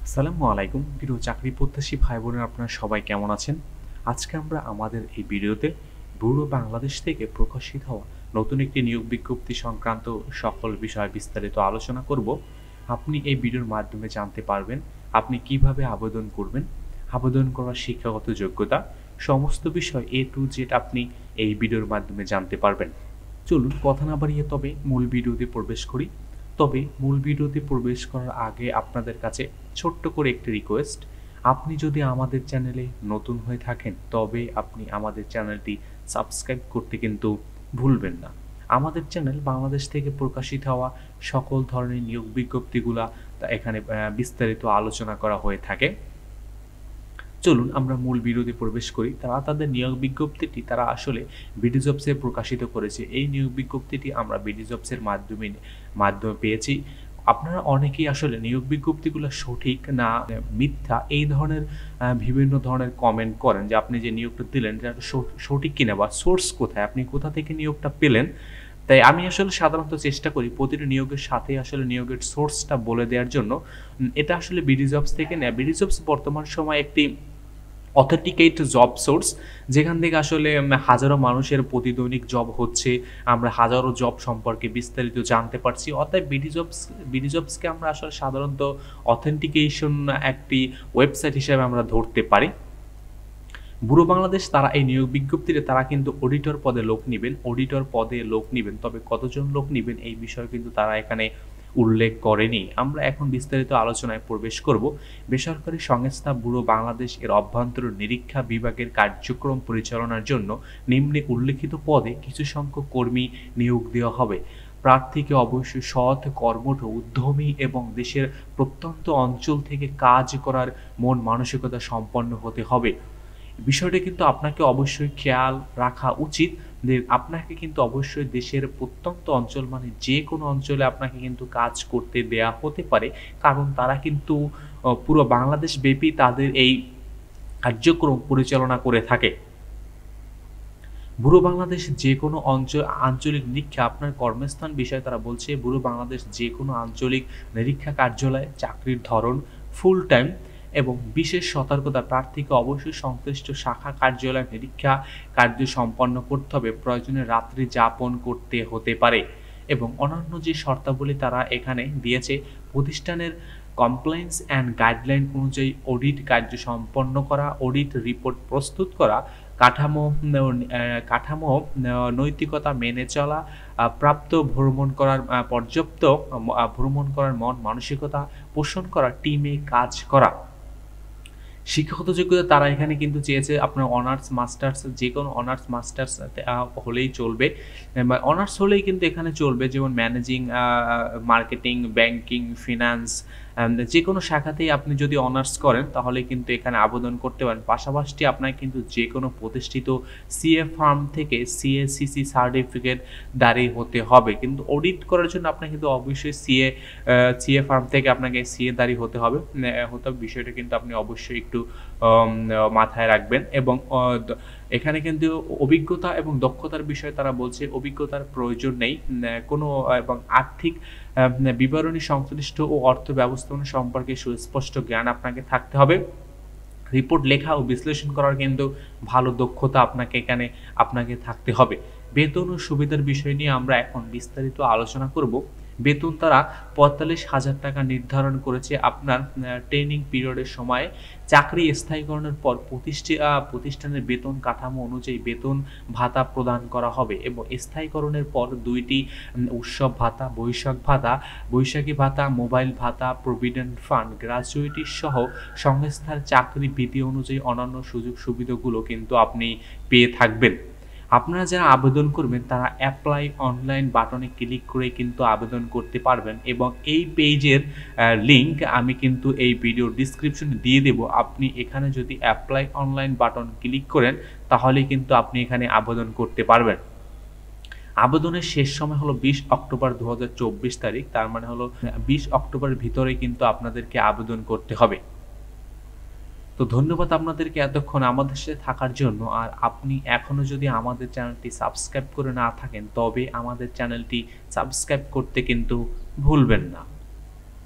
আসসালামু আলাইকুম প্রিয় চাকরি প্রত্যাশী ভাই বোনেরা, আপনারা সবাই কেমন আছেন? আজকে আমরা আমাদের এই ভিডিওতে ব্যুরো বাংলাদেশ থেকে প্রকাশিত হওয়া নতুন একটি নিয়োগ বিজ্ঞপ্তি সংক্রান্ত সকল বিষয় বিস্তারিত আলোচনা করব। আপনি এই ভিডিওর মাধ্যমে জানতে পারবেন আপনি কিভাবে আবেদন করবেন, আবেদন করার শিক্ষাগত যোগ্যতা, সমস্ত বিষয় A to Z আপনি এই ভিডিওর মাধ্যমে জানতে পারবেন। চলুন কথা না বাড়িয়ে তবে মূল ভিডিওতে প্রবেশ করি। তবে মূল ভিডিওতে প্রবেশ করার আগে আপনাদের কাছে ছোট্ট করে একটি রিকোয়েস্ট, আপনি যদি আমাদের চ্যানেলে নতুন হয়ে থাকেন তবে আপনি আমাদের চ্যানেলটি সাবস্ক্রাইব করতে কিন্তু ভুলবেন না। আমাদের চ্যানেল বাংলাদেশ থেকে প্রকাশিত হওয়া সকল ধরনের নিয়োগ বিজ্ঞপ্তিগুলা এখানে বিস্তারিত আলোচনা করা হয়ে থাকে। চলুন আমরা মূল ভিডিওতে প্রবেশ করি। তারা তাদের নিয়োগ বিজ্ঞপ্তিটি তারা আসলে বিডিজবসে প্রকাশিত করেছে। এই নিয়োগ বিজ্ঞপ্তিটি আমরা বিডিজবসের মাধ্যমে পেয়েছি। আপনারা অনেকেই আসলে নিয়োগ বিজ্ঞপ্তিগুলো সঠিক না মিথ্যা এই ধরনের বিভিন্ন ধরনের কমেন্ট করেন যে আপনি যে নিয়োগটা দিলেন এটা সঠিক কিনা বা সোর্স কোথায়, আপনি কোথা থেকে নিয়োগটা পেলেন। তাই আমি আসলে সাধারণত চেষ্টা করি প্রতিটি নিয়োগের সাথে আসলে নিয়োগের সোর্সটা বলে দেওয়ার জন্য। এটা আসলে বিডিজবস থেকে নেয়। বিডিজবস বর্তমান সময় একটি অথেন্টিকেট জব সোর্স, যেখান থেকে আসলে হাজারো মানুষের প্রতিদৈনিক জব হচ্ছে, আমরা হাজারো জব সম্পর্কে বিস্তারিত জানতে পারছি। অতএব বিডিজবসকে আমরা আসলে সাধারণত অথেন্টিকেশন একটি ওয়েবসাইট হিসেবে আমরা ধরতে পারি। ব্যুরো বাংলাদেশ তারা এই নিয়োগ বিজ্ঞপ্তিতে তারা কিন্তু অডিটর পদে লোক নেবেন, তবে কতজন লোক নেবেন এই বিষয়ে কিন্তু তারা এখানে উল্লেখ করেনি। আমরা এখন বিস্তারিত আলোচনায় প্রবেশ করব। বেসরকারি সংস্থা ব্যুরো বাংলাদেশ এর অভ্যন্তরীণ নিরীক্ষা বিভাগের কার্যক্রম পরিচালনার জন্য নিম্নে উল্লেখিত পদে কিছু সংখ্যক কর্মী নিয়োগ দেওয়া হবে। প্রার্থীকে অবশ্যই সৎ, কর্মঠ, উদ্যমী এবং দেশের প্রত্যন্ত অঞ্চল থেকে কাজ করার মন মানসিকতা সম্পন্ন হতে হবে। বিষয়টা কিন্তু আপনাকে অবশ্যই খেয়াল রাখা উচিত যে আপনাকে কিন্তু অবশ্যই দেশের প্রত্যন্ত অঞ্চল মানে যে কোনো অঞ্চলে আপনাকে কিন্তু কাজ করতে দেয়া হতে পারে, কারণ তারা কিন্তু পুরো বাংলাদেশ ব্যাপী তাদের এই কার্যক্রম পরিচালনা করে থাকে। ব্যুরো বাংলাদেশ যে কোনো আঞ্চলিক নিরীক্ষা আপনার কর্মস্থান বিষয়ে তারা বলছে ব্যুরো বাংলাদেশ যে কোনো আঞ্চলিক নিরীক্ষা কার্যালয়ে চাকরির ধরন ফুল টাইম এবং বিশেষ সতর্কতা প্রার্থীকে অবশ্যই সংশ্লিষ্ট শাখা কার্যালয় নিরীক্ষা কার্য সম্পন্ন করতে হবে, প্রয়োজনে রাত্রি যাপন করতে হতে পারে এবং অন্যান্য যে শর্তাবলী তারা এখানে দিয়েছে প্রতিষ্ঠানের কমপ্লায়েন্স অ্যান্ড গাইডলাইন অনুযায়ী অডিট কার্য সম্পন্ন করা, অডিট রিপোর্ট প্রস্তুত করা, কাঠামো নৈতিকতা মেনে চলা, পর্যাপ্ত ভ্রমণ করার মন মানসিকতা পোষণ করা, টিমে কাজ করা। শিক্ষাগত যোগ্যতা তারা এখানে কিন্তু চেয়েছে আপনার অনার্স মাস্টার্স, যে কোনো অনার্স মাস্টার্স হলেই চলবে, অনার্স হলেই কিন্তু এখানে চলবে, যেমন ম্যানেজিং, মার্কেটিং, ব্যাংকিং, ফিনান্স, যে কোনো শাখাতেই আপনি যদি অনার্স করেন তাহলে কিন্তু এখানে আবেদন করতে পারেন। পাশাপাশি আপনার কিন্তু যে কোনো প্রতিষ্ঠিত সিএ ফার্ম থেকে সিএসিসি সার্টিফিকেট দাঁড়িয়ে হতে হবে, কিন্তু অডিট করার জন্য আপনার কিন্তু অবশ্যই সিএ ফার্ম থেকে আপনাকে সিএ দাঁড়িয়ে হতে হবে। বিষয়টা কিন্তু আপনি অবশ্যই একটু মাথায় রাখবেন। এবং এখানে কিন্তু অভিজ্ঞতা এবং দক্ষতার বিষয়ে তারা বলছে অভিজ্ঞতার প্রয়োজন নেই কোনো, এবং আর্থিক বিবরণী সংশ্লিষ্ট ও অর্থ ব্যবস্থাপনা সম্পর্কে সুস্পষ্ট জ্ঞান আপনাকে থাকতে হবে। রিপোর্ট লেখা ও বিশ্লেষণ করার কিন্তু ভালো দক্ষতা আপনাকে থাকতে হবে। বেতন ও সুবিধার বিষয় নিয়ে আমরা এখন বিস্তারিত আলোচনা করব। বেতন তারা ৪৫,০০০ টাকা নির্ধারণ করেছে আপনার ট্রেনিং পিরিয়ডের সময়। চাকরি স্থায়ীকরণের পর প্রতিষ্ঠানের বেতন কাঠামো অনুযায়ী বেতন ভাতা প্রদান করা হবে এবং স্থায়ীকরণের পর ২টি উৎসব ভাতা, বৈশাখী ভাতা, মোবাইল ভাতা, প্রভিডেন্ট ফান্ড, গ্র্যাচুইটি সহ সংস্থার চাকরি বিধি অনুযায়ী অন্যান্য সুযোগ সুবিধাগুলো কিন্তু আপনি পেয়ে থাকবেন। আপনারা যারা আবেদন করবেন তারা অ্যাপ্লাই অনলাইন বাটনে ক্লিক করে কিন্তু আবেদন করতে পারবেন এবং এই পেজের লিংক আমি কিন্তু এই ভিডিও ডিসক্রিপশনে দিয়ে দেব। আপনি এখানে যদি অ্যাপ্লাই অনলাইন বাটন ক্লিক করেন তাহলে কিন্তু আপনি এখানে আবেদন করতে পারবেন। আবেদনের শেষ সময় হলো ২০ অক্টোবর ২০২৪ তারিখ, তার মানে হলো ২০ অক্টোবরের ভিতরে কিন্তু আপনাদেরকে আবেদন করতে হবে। তো ধন্যবাদ আপনাদেরকে এতক্ষণ আমাদের সাথে থাকার জন্য। আর আপনি এখনও যদি আমাদের চ্যানেলটি সাবস্ক্রাইব করে না থাকেন তবে আমাদের চ্যানেলটি সাবস্ক্রাইব করতে কিন্তু ভুলবেন না।